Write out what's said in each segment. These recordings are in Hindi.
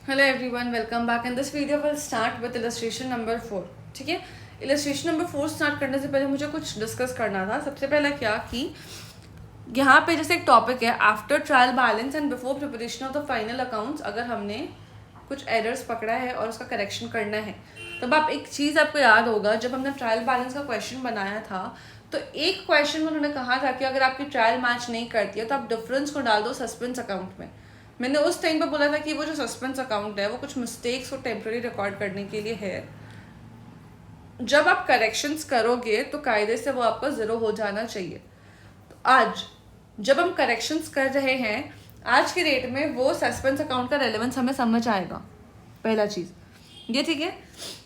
Hello everyone, welcome back. In this video will start with illustration number 4। ठीक है, इलस्ट्रेशन नंबर 4 स्टार्ट करने से पहले मुझे कुछ डिस्कस करना था। सबसे पहला क्या कि यहाँ पे जैसे एक टॉपिक है after trial balance and before preparation of the final accounts, अगर हमने कुछ एरर्स पकड़ा है और उसका करेक्शन करना है, तब आप एक चीज़ आपको याद होगा, जब हमने ट्रायल बैलेंस का क्वेश्चन बनाया था तो एक क्वेश्चन में उन्होंने कहा था कि अगर आपकी ट्रायल मैच नहीं करती है तो आप डिफरेंस को डाल दो सस्पेंस अकाउंट में। मैंने उस टाइम पे बोला था कि वो जो सस्पेंस अकाउंट है वो कुछ मिस्टेक्स को टेम्पररी रिकॉर्ड करने के लिए है। जब आप करेक्शंस करोगे तो कायदे से वो आपका ज़ीरो हो जाना चाहिए। तो आज जब हम करेक्शंस कर रहे हैं, आज के डेट में वो सस्पेंस अकाउंट का रेलेवेंस हमें समझ आएगा, पहला चीज़ ये। ठीक है,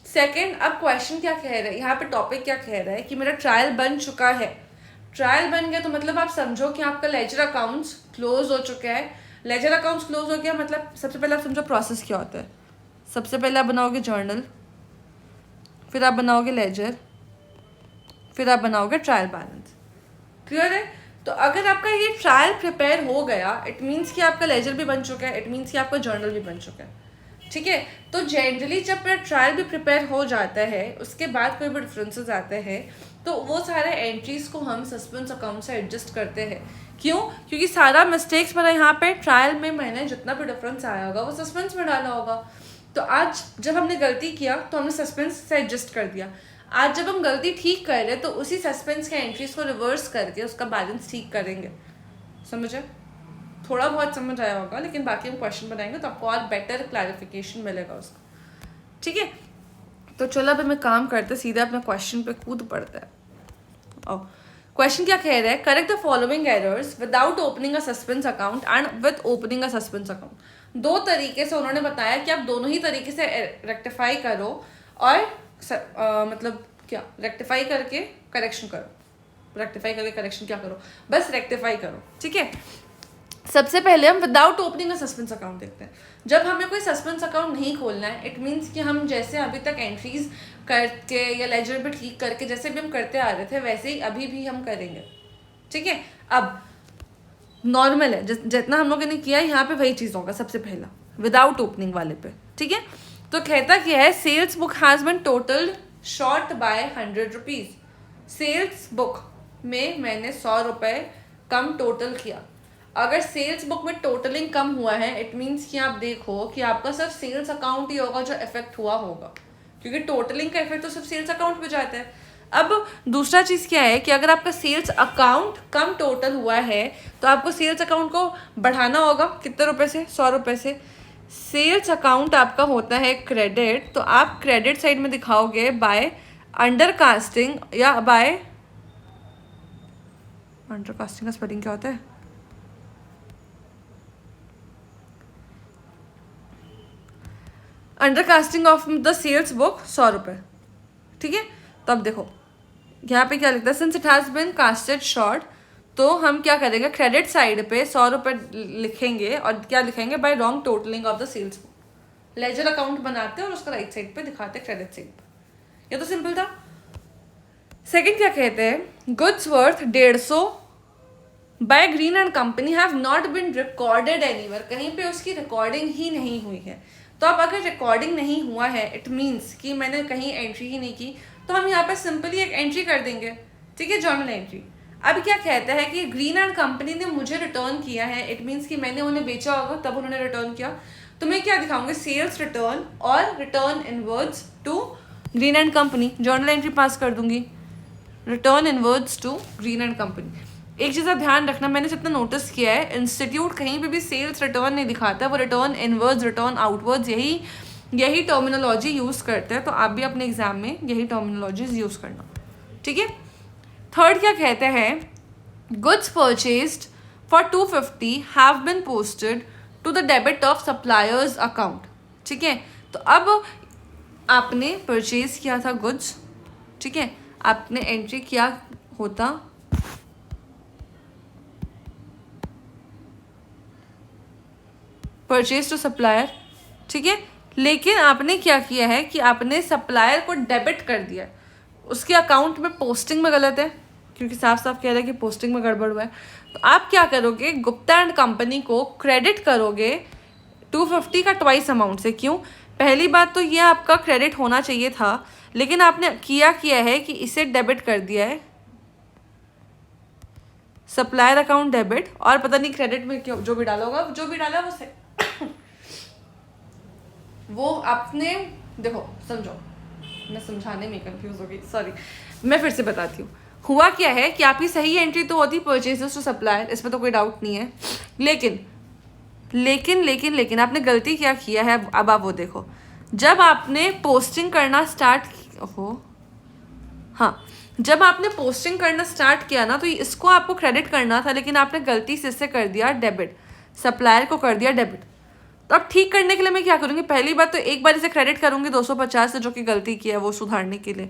सेकंड, अब क्वेश्चन क्या कह रहा है यहाँ पे, टॉपिक क्या कह रहा है कि मेरा ट्रायल बन चुका है। ट्रायल बन गया तो मतलब आप समझो कि आपका लेजर अकाउंट्स क्लोज हो चुका है। लेजर अकाउंट्स क्लोज हो गया मतलब सबसे पहले आप समझो प्रोसेस क्या होता है। सबसे पहले आप बनाओगे जर्नल, फिर आप बनाओगे लेजर, फिर आप बनाओगे ट्रायल बैलेंस। क्लियर है? तो अगर आपका ये ट्रायल प्रिपेयर हो गया, इट मीन्स कि आपका लेजर भी बन चुका है, इट मीन्स कि आपका जर्नल भी बन चुका है। ठीक है, तो जनरली जब मेरा ट्रायल भी प्रिपेयर हो जाता है, उसके बाद कोई भी डिफरेंसेस आते हैं तो वो सारे एंट्रीज को हम सस्पेंस अकाउंट से एडजस्ट करते हैं। क्यों? क्योंकि सारा मिस्टेक्स मेरा यहाँ पे ट्रायल में मैंने जितना भी डिफरेंस आया होगा वो सस्पेंस में डाला होगा। तो आज जब हमने गलती किया तो हमने सस्पेंस से एडजस्ट कर दिया। आज जब हम गलती ठीक कर रहे हैं तो उसी सस्पेंस के एंट्रीज को रिवर्स करके उसका बैलेंस ठीक करेंगे। समझे? थोड़ा बहुत समझ आया होगा, लेकिन बाकी हम क्वेश्चन बनाएंगे तो आपको और बेटर क्लैरिफिकेशन मिलेगा उसका। ठीक है, तो चलो अब हमें काम करते सीधे अपने क्वेश्चन पे कूद पड़ता है। क्वेश्चन क्या कह रहा है? Correct the following errors without opening a suspense account and with opening a suspense account. दो तरीके से उन्होंने बताया कि आप दोनों ही तरीके से रेक्टिफाई करो और मतलब क्या, रेक्टिफाई करके करेक्शन करो। रेक्टिफाई करके करेक्शन क्या करो, बस रेक्टिफाई करो। ठीक है, सबसे पहले हम without opening a suspense account देखते हैं। जब हमें कोई सस्पेंस अकाउंट नहीं खोलना है, इट मीन्स कि हम जैसे अभी तक एंट्रीज करके या लेजर पे ठीक करके जैसे भी हम करते आ रहे थे वैसे ही अभी भी हम करेंगे। ठीक है, अब नॉर्मल है जितना हम लोगों ने किया यहाँ पे वही चीज़ होगा सबसे पहला विदाउट ओपनिंग वाले पे। ठीक है, तो कहता क्या है? Sales book has been total short by 100 rupees. Sales book में मैंने 100 रुपये कम टोटल किया। अगर सेल्स बुक में टोटलिंग कम हुआ है, इट मीन्स कि आप देखो कि आपका सिर्फ सेल्स अकाउंट ही होगा जो इफेक्ट हुआ होगा, क्योंकि टोटलिंग का इफेक्ट तो सिर्फ सेल्स अकाउंट पे जाता है। अब दूसरा चीज़ क्या है कि अगर आपका सेल्स अकाउंट कम टोटल हुआ है तो आपको सेल्स अकाउंट को बढ़ाना होगा। कितने रुपए से? 100 रुपये से। सेल्स अकाउंट आपका होता है क्रेडिट, तो आप क्रेडिट साइड में दिखाओगे बाय अंडरकास्टिंग या बाय, अंडरकास्टिंग का स्पेलिंग क्या होता है? Undercasting of the sales book 100 रुपये। ठीक है, तो अब देखो यहाँ पे क्या लिखता है? Since it has been casted short, तो हम क्या करेंगे? क्रेडिट साइड पे 100 रुपये लिखेंगे और क्या लिखेंगे? By wrong totalling of the sales book. Ledger account बनाते हैं और उसका राइट साइड पे दिखाते हैं क्रेडिट साइड पे। ये तो सिंपल था। सेकंड क्या कहते हैं? Goods worth 150 by green and company have not been recorded anywhere. कहीं पे उसकी रिकॉर्डिंग ही नहीं हुई है। तो अब अगर रिकॉर्डिंग नहीं हुआ है, इट मीन्स कि मैंने कहीं एंट्री ही नहीं की, तो हम यहाँ पे सिंपली एक एंट्री कर देंगे। ठीक है, जर्नल एंट्री। अब क्या कहता है कि ग्रीन एंड कंपनी ने मुझे रिटर्न किया है, इट मीन्स कि मैंने उन्हें बेचा होगा तब उन्होंने रिटर्न किया। तो मैं क्या दिखाऊंगी? सेल्स रिटर्न और return inwards to Green and company. Journal entry pass कर दूंगी, return inwards to Green and company. एक चीज़ का ध्यान रखना, मैंने जितना नोटिस किया है, इंस्टीट्यूट कहीं पे भी सेल्स रिटर्न नहीं दिखाता, वो रिटर्न इनवर्ड्स, रिटर्न आउटवर्ड्स, यही टर्मिनोलॉजी यूज़ करते हैं। तो आप भी अपने एग्जाम में यही टर्मिनोलॉजीज यूज़ करना। ठीक है, थर्ड क्या कहते हैं? Goods purchased for 250 have been posted to the debit of suppliers account. ठीक है, तो अब आपने परचेज किया था गुड्स, ठीक है, आपने एंट्री किया होता परचेज टू सप्लायर। ठीक है, लेकिन आपने क्या किया है कि आपने सप्लायर को डेबिट कर दिया, उसके अकाउंट में पोस्टिंग में गलत है, क्योंकि साफ साफ कह रहा है कि पोस्टिंग में गड़बड़ हुआ है। तो आप क्या करोगे? गुप्ता एंड कंपनी को क्रेडिट करोगे 250 का ट्वाइस अमाउंट से। क्यों? पहली बात तो ये आपका क्रेडिट होना चाहिए था, लेकिन आपने किया है कि इसे डेबिट कर दिया है, सप्लायर अकाउंट डेबिट, और पता नहीं क्रेडिट में क्यों जो भी डाला होगा, जो भी डाला वो आपने देखो, समझो, मैं समझाने में कंफ्यूज हो गई, सॉरी, मैं फिर से बताती हूँ। हुआ क्या है कि आपकी सही एंट्री तो होती परचेजेस टू सप्लायर, इसमें तो कोई डाउट नहीं है, लेकिन लेकिन लेकिन लेकिन आपने गलती क्या किया है, अब आप वो देखो। जब आपने पोस्टिंग करना स्टार्ट जब आपने पोस्टिंग करना स्टार्ट किया ना, तो इसको आपको क्रेडिट करना था, लेकिन आपने गलती से इससे कर दिया डेबिट, सप्लायर को कर दिया डेबिट। तो अब ठीक करने के लिए मैं क्या करूँगी, पहली बात तो एक बार इसे क्रेडिट करूँगी 250 से, जो कि गलती की है वो सुधारने के लिए,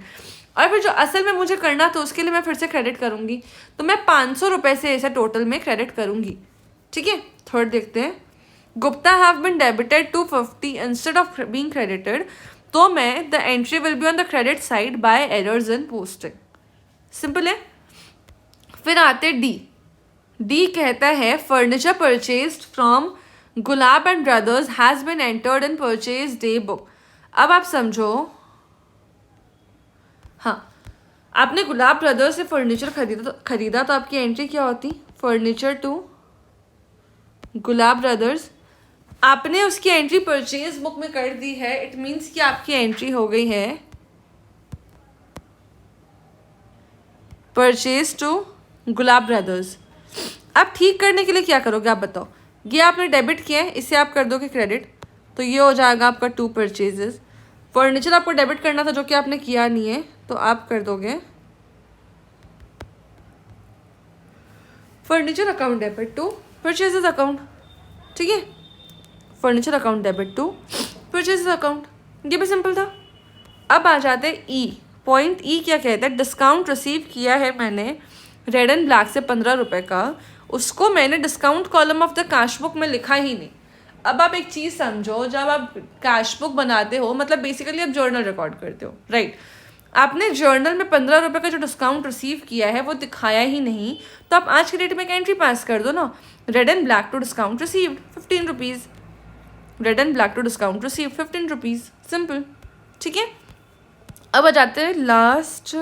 और फिर जो असल में मुझे करना था उसके लिए मैं फिर से क्रेडिट करूँगी, तो मैं 500 रुपये से इसे टोटल में क्रेडिट करूँगी। ठीक है, थर्ड देखते हैं। Gupta have been debited 250 instead of being credited, तो मैं the entry will be on the credit side by errors in posting. Simple है। फिर आते डी कहता है furniture purchased from Gulab and brothers has been entered in purchase day book. अब आप समझो, आपने गुलाब ब्रदर्स से फर्नीचर खरीदा तो आपकी एंट्री क्या होती, फर्नीचर टू गुलाब ब्रदर्स। आपने उसकी एंट्री परचेज बुक में कर दी है, इट मीन्स कि आपकी एंट्री हो गई है परचेज टू गुलाब ब्रदर्स। अब ठीक करने के लिए क्या करोगे आप बताओ। ये आपने डेबिट किया है, इसे आप कर दोगे क्रेडिट, तो ये हो जाएगा आपका 2 परचेजेस। फर्नीचर आपको डेबिट करना था, जो कि आपने किया नहीं है, तो आप कर दोगे furniture account debit to purchases account. ठीक है, furniture account debit to purchases account, ये भी सिंपल था। अब आ जाते ई। पॉइंट ई क्या कहता है, डिस्काउंट रिसीव किया है मैंने रेड एंड ब्लैक से 15 रुपये का, उसको मैंने discount column of the cash book में लिखा ही नहीं। अब आप एक चीज़ समझो, जब आप कैश बुक बनाते हो, मतलब बेसिकली आप जर्नल रिकॉर्ड करते हो, राइट। आपने जर्नल में 15 रुपये का जो डिस्काउंट रिसीव किया है वो दिखाया ही नहीं, तो आप आज के डेट में एक एंट्री पास कर दो ना, red and black to discount received 15 rupees, red and black to discount received 15 rupees, simple. ठीक है, अब आ जाते हैं लास्ट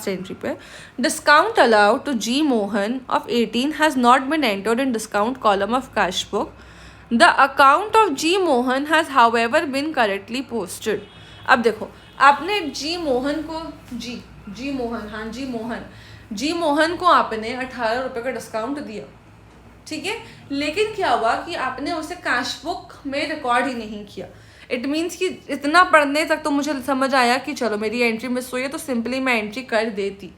एंट्री पे। Discount allowed to G Mohan of 18 has not been entered in discount column of cash book. The account of G Mohan has however been correctly posted. अब देखो, आपने जी मोहन को जी मोहन को आपने 18 रुपये का डिस्काउंट दिया, ठीक है, लेकिन क्या हुआ कि आपने उसे कैश बुक में रिकॉर्ड ही नहीं किया। इट मीन्स कि इतना पढ़ने तक तो मुझे समझ आया कि चलो मेरी एंट्री मिस हुई है, तो सिंपली मैं एंट्री कर देती।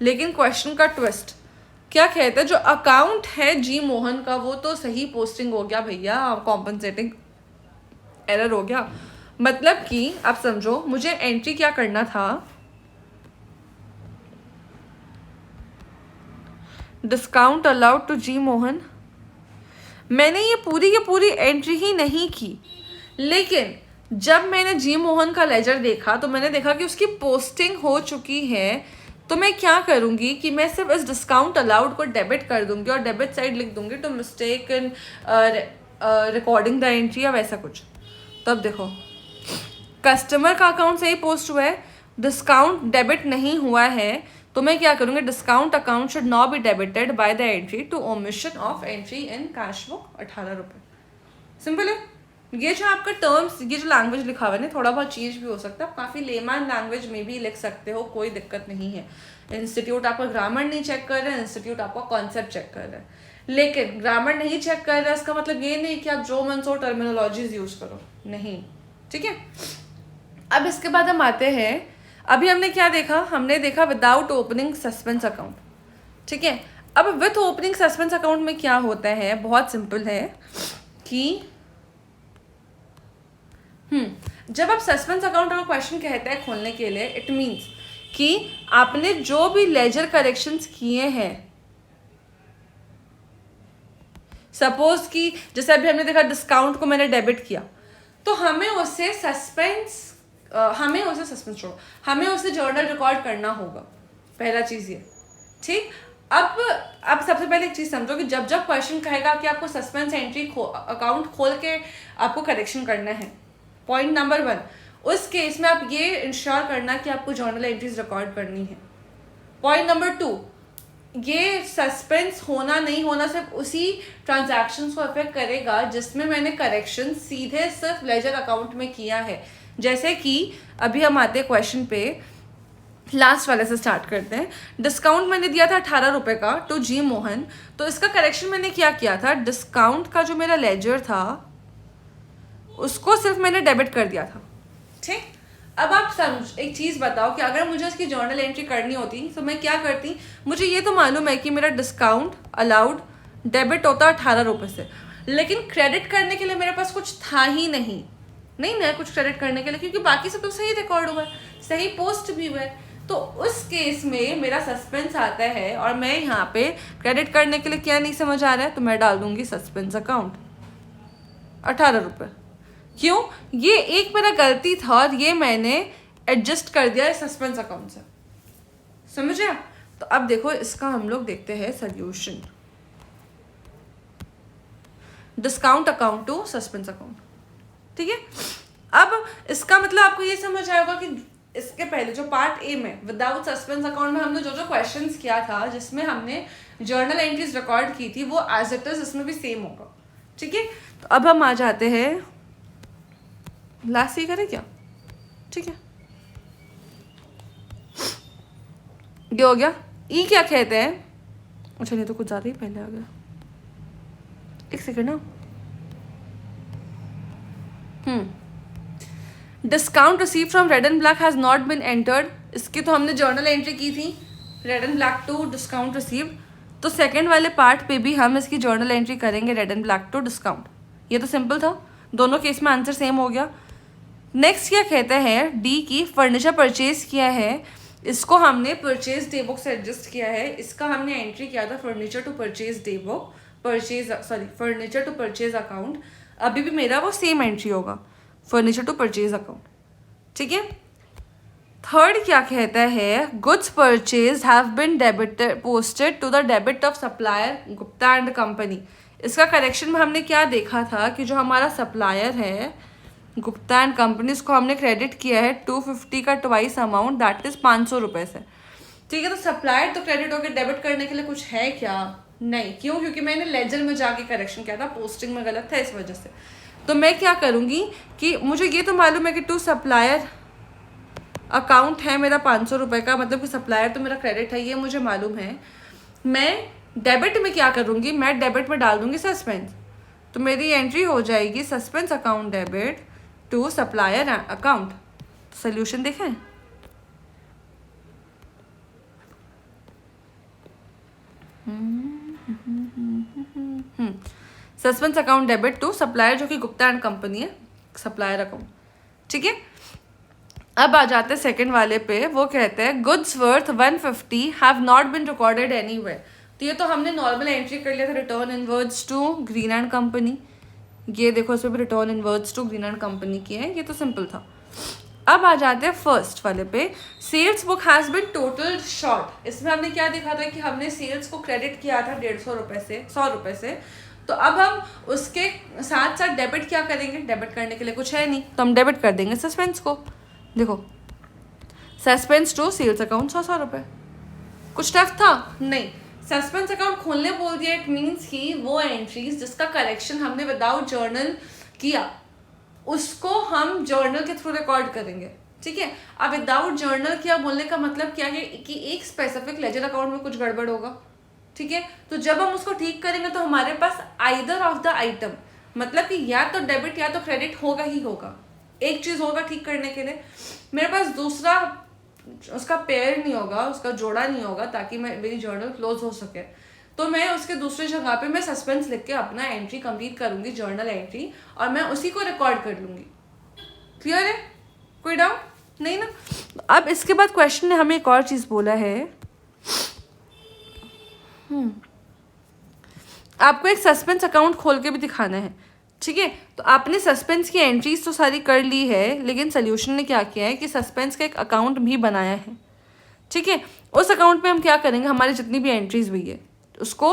लेकिन क्वेश्चन का ट्विस्ट क्या कहता है, जो अकाउंट है जी मोहन का वो तो सही पोस्टिंग हो गया भैया, कॉम्पनसेटिंग एरर हो गया। मतलब कि आप समझो, मुझे एंट्री क्या करना था, discount allowed to G Mohan. मैंने ये पूरी एंट्री ही नहीं की, लेकिन जब मैंने जी मोहन का लेजर देखा तो मैंने देखा कि उसकी पोस्टिंग हो चुकी है। तो मैं क्या करूँगी कि मैं सिर्फ इस डिस्काउंट अलाउड को डेबिट कर दूंगी और डेबिट साइड लिख दूंगी to mistake in recording the entry या वैसा कुछ। तब देखो, कस्टमर का अकाउंट सही पोस्ट हुआ है, डिस्काउंट डेबिट नहीं हुआ है, तो मैं क्या करूँगी, discount account should not be debited by the entry to omission of entry in cash book 18 रुपये। सिंपल है। ये जो आपका टर्म्स, ये जो लैंग्वेज लिखा हुआ है ना, थोड़ा बहुत चेंज भी हो सकता है, आप काफ़ी लेमैन लैंग्वेज में भी लिख सकते हो, कोई दिक्कत नहीं है। इंस्टीट्यूट आपका ग्रामर नहीं चेक कर रहा है, इंस्टीट्यूट आपका कॉन्सेप्ट चेक कर रहा है। लेकिन ग्रामर नहीं चेक कर रहा है, इसका मतलब ये नहीं कि आप जो मन सो टर्मिनोलॉजीज यूज करो, नहीं। ठीक है, अब इसके बाद हम आते हैं, अभी हमने क्या देखा, हमने देखा विदाउट ओपनिंग सस्पेंस अकाउंट। ठीक है, अब विथ ओपनिंग सस्पेंस अकाउंट में क्या होता है, बहुत सिंपल है कि जब आप सस्पेंस अकाउंट का क्वेश्चन कहते हैं खोलने के लिए, इट मीन्स कि आपने जो भी लेजर करेक्शंस किए हैं, सपोज कि जैसे अभी हमने देखा डिस्काउंट को मैंने डेबिट किया, तो हमें उसे जर्नल रिकॉर्ड करना होगा, पहला चीज़ ये। ठीक, अब सबसे पहले एक चीज़ समझो कि जब जब क्वेश्चन कहेगा कि आपको सस्पेंस एंट्री अकाउंट खोल के आपको करेक्शन करना है, पॉइंट नंबर 1, उस केस में आप ये इंश्योर करना कि आपको जर्नल एंट्रीज रिकॉर्ड करनी है। पॉइंट नंबर 2, ये सस्पेंस होना नहीं होना सिर्फ उसी ट्रांजैक्शंस को अफेक्ट करेगा जिसमें मैंने करेक्शन सीधे सिर्फ लेजर अकाउंट में किया है। जैसे कि अभी हम आते हैं क्वेश्चन पे, लास्ट वाले से स्टार्ट करते हैं। डिस्काउंट मैंने दिया था 18 रुपये का टू जी मोहन, तो इसका करेक्शन मैंने क्या किया था, डिस्काउंट का जो मेरा लेजर था उसको सिर्फ मैंने डेबिट कर दिया था। ठीक, अब आप समझ एक चीज़ बताओ कि अगर मुझे उसकी जर्नल एंट्री करनी होती तो मैं क्या करती। मुझे ये तो मालूम है कि मेरा डिस्काउंट अलाउड डेबिट होता 18 रुपये से, लेकिन क्रेडिट करने के लिए मेरे पास कुछ था ही नहीं ना कुछ क्रेडिट करने के लिए, क्योंकि बाकी सब तो सही रिकॉर्ड हुआ है, सही पोस्ट भी हुआ है। तो उस केस में मेरा सस्पेंस आता है और मैं यहाँ पे क्रेडिट करने के लिए क्या नहीं समझ आ रहा है, तो मैं डाल दूंगी सस्पेंस अकाउंट 18 रुपये। क्यों, ये एक मेरा गलती था और ये मैंने एडजस्ट कर दिया है सस्पेंस अकाउंट से, समझे। तो अब देखो इसका हम लोग देखते हैं solution. Discount account to suspense account, ठीक है। अब इसका मतलब आपको ये समझ आएगा कि इसके पहले जो पार्ट ए में विदाउट सस्पेंस अकाउंट में हमने जो जो क्वेश्चंस किया था जिसमें हमने जर्नल एंट्रीज रिकॉर्ड की थी वो एज इट इज इसमें भी सेम होगा, ठीक है। तो अब हम आ जाते हैं लास्ट ही करें क्या, ठीक है। ये हो गया। ई क्या कहते हैं, अच्छा नहीं तो कुछ ज़्यादा ही पहले आ गया, एक सेकेंड ना। Discount receive from red and black has not been entered, इसकी तो हमने जर्नल एंट्री की थी red and black to discount receive, तो सेकंड वाले पार्ट पे भी हम इसकी जर्नल एंट्री करेंगे red and black to discount. ये तो सिंपल था, दोनों केस में आंसर सेम हो गया। नेक्स्ट क्या कहते हैं, डी की फर्नीचर परचेज किया है, इसको हमने परचेज डे बुक से एडजस्ट किया है, इसका हमने एंट्री किया था furniture to purchase day book, furniture to purchase account, अभी भी मेरा वो सेम एंट्री होगा फर्नीचर टू परचेज अकाउंट, ठीक है। थर्ड क्या कहता है, goods purchase have been debited posted to the debit of supplier Gupta and company. इसका करेक्शन में हमने क्या देखा था कि जो हमारा सप्लायर है गुप्ता एंड कंपनी, उसको हमने क्रेडिट किया है 250 का ट्वाइस अमाउंट, दैट इज 500 रुपये से, ठीक है। तो सप्लायर तो क्रेडिट हो गया, डेबिट करने के लिए कुछ है क्या, नहीं। क्यों, क्योंकि मैंने लेजर में जाके करेक्शन किया था, पोस्टिंग में गलत था इस वजह से। तो मैं क्या करूँगी कि मुझे ये तो मालूम है कि टू सप्लायर अकाउंट है मेरा 500 रुपये का, मतलब कि सप्लायर तो मेरा क्रेडिट है, ये मुझे मालूम है। मैं डेबिट में क्या करूँगी, मैं डेबिट में डाल दूँगी सस्पेंस, तो मेरी एंट्री हो जाएगी suspense account debit to supplier account. Solution देखें, suspense account debit to supplier जो कि गुप्ता एंड कंपनी है, सप्लायर अकाउंट, ठीक है। अब आ जाते हैं सेकंड वाले पे, वो कहते हैं goods worth 150 have not been recorded anywhere. तो ये तो हमने नॉर्मल एंट्री कर लिया था, return inwards to Green and company, ये देखो इसमें भी return inwards to Green and company की है, ये तो सिंपल था। अब आ जाते हैं फर्स्ट वाले पे, sales book has been total short. इसमें हमने क्या देखा था कि हमने सेल्स को क्रेडिट किया था 150 रुपये से 100 रुपये से, तो अब हम उसके साथ साथ डेबिट क्या करेंगे, डेबिट करने के लिए कुछ है नहीं तो हम डेबिट कर देंगे सस्पेंस को। देखो सस्पेंस टू सेल्स अकाउंट 100 रुपये, कुछ टफ था नहीं। सस्पेंस अकाउंट खोलने बोल दिया, इट मीन्स कि वो एंट्रीज जिसका करेक्शन हमने विदाउट जर्नल किया उसको हम जर्नल के थ्रू रिकॉर्ड करेंगे, ठीक है। अब विदाउट जर्नल किया बोलने का मतलब क्या है कि एक स्पेसिफिक लेजर अकाउंट में कुछ गड़बड़ होगा, ठीक है। तो जब हम उसको ठीक करेंगे तो हमारे पास आइदर ऑफ द आइटम, मतलब कि या तो डेबिट या तो क्रेडिट होगा ही होगा, एक चीज़ होगा ठीक करने के लिए। मेरे पास दूसरा उसका पेयर नहीं होगा, उसका जोड़ा नहीं होगा ताकि मेरी जर्नल क्लोज हो सके, तो मैं उसके दूसरी जगह पे मैं सस्पेंस लिख के अपना एंट्री कंप्लीट करूंगी, जर्नल एंट्री, और मैं उसी को रिकॉर्ड कर लूँगी। क्लियर है, कोई डाउट नहीं ना। अब इसके बाद क्वेश्चन ने हमें एक और चीज़ बोला है, आपको एक सस्पेंस अकाउंट खोल के भी दिखाना है, ठीक है। तो आपने सस्पेंस की एंट्रीज तो सारी कर ली है, लेकिन सोल्यूशन ने क्या किया है कि सस्पेंस का एक अकाउंट भी बनाया है, ठीक है। उस अकाउंट में हम क्या करेंगे, हमारी जितनी भी एंट्रीज हुई है उसको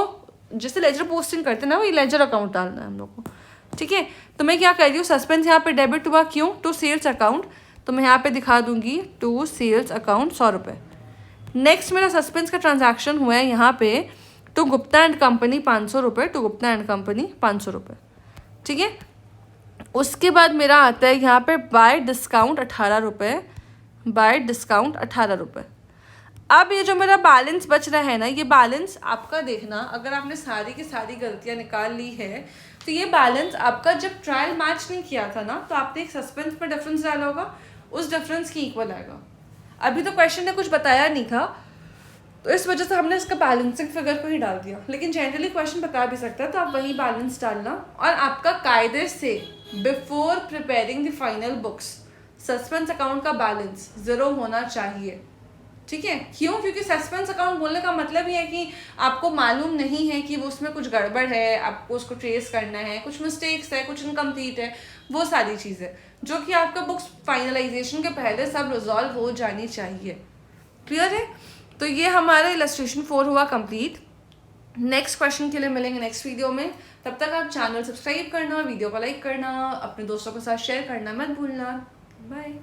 जैसे लेजर पोस्टिंग करते हैं ना, वही लेजर अकाउंट डालना है हम लोग को, ठीक है। तो मैं क्या कर रही हूँ, सस्पेंस यहाँ पे डेबिट हुआ, क्यों, टू सेल्स अकाउंट, तो मैं यहाँ पे दिखा दूंगी टू सेल्स अकाउंट 100 रुपये। नेक्स्ट मेरा सस्पेंस का ट्रांजैक्शन हुआ है यहाँ पे टू गुप्ता एंड कंपनी 500 रुपये, टू गुप्ता एंड कंपनी 500 रुपये, ठीक है। उसके बाद मेरा आता है यहाँ पे बाय डिस्काउंट 18 रुपये, बाय डिस्काउंट 18 रुपये। अब ये जो मेरा बैलेंस बच रहा है ना, ये बैलेंस आपका देखना, अगर आपने सारी की सारी गलतियाँ निकाल ली है तो ये बैलेंस आपका जब ट्रायल मैच नहीं किया था ना, तो आपने एक सस्पेंस पर डिफरेंस डाला होगा, उस डिफरेंस की इक्वल आएगा। अभी तो क्वेश्चन ने कुछ बताया नहीं था, तो इस वजह से हमने इसका बैलेंसिंग फिगर को ही डाल दिया, लेकिन जनरली क्वेश्चन बता भी सकता है, तो आप वही बैलेंस डालना। और आपका कायदे से before preparing the final books suspense account का बैलेंस 0 होना चाहिए, ठीक है। क्यों, क्योंकि सस्पेंस अकाउंट बोलने का मतलब ही है कि आपको मालूम नहीं है कि वो उसमें कुछ गड़बड़ है, आपको उसको ट्रेस करना है, कुछ मिस्टेक्स है, कुछ इनकम्प्लीट है, वो सारी चीज़ें जो कि आपका बुक्स फाइनलाइजेशन के पहले सब रिजॉल्व हो जानी चाहिए। क्लियर है। तो ये हमारा इलस्ट्रेशन 4 हुआ कंप्लीट। नेक्स्ट क्वेश्चन के लिए मिलेंगे नेक्स्ट वीडियो में। तब तक आप चैनल सब्सक्राइब करना, वीडियो को लाइक करना, अपने दोस्तों के साथ शेयर करना मत भूलना। बाय।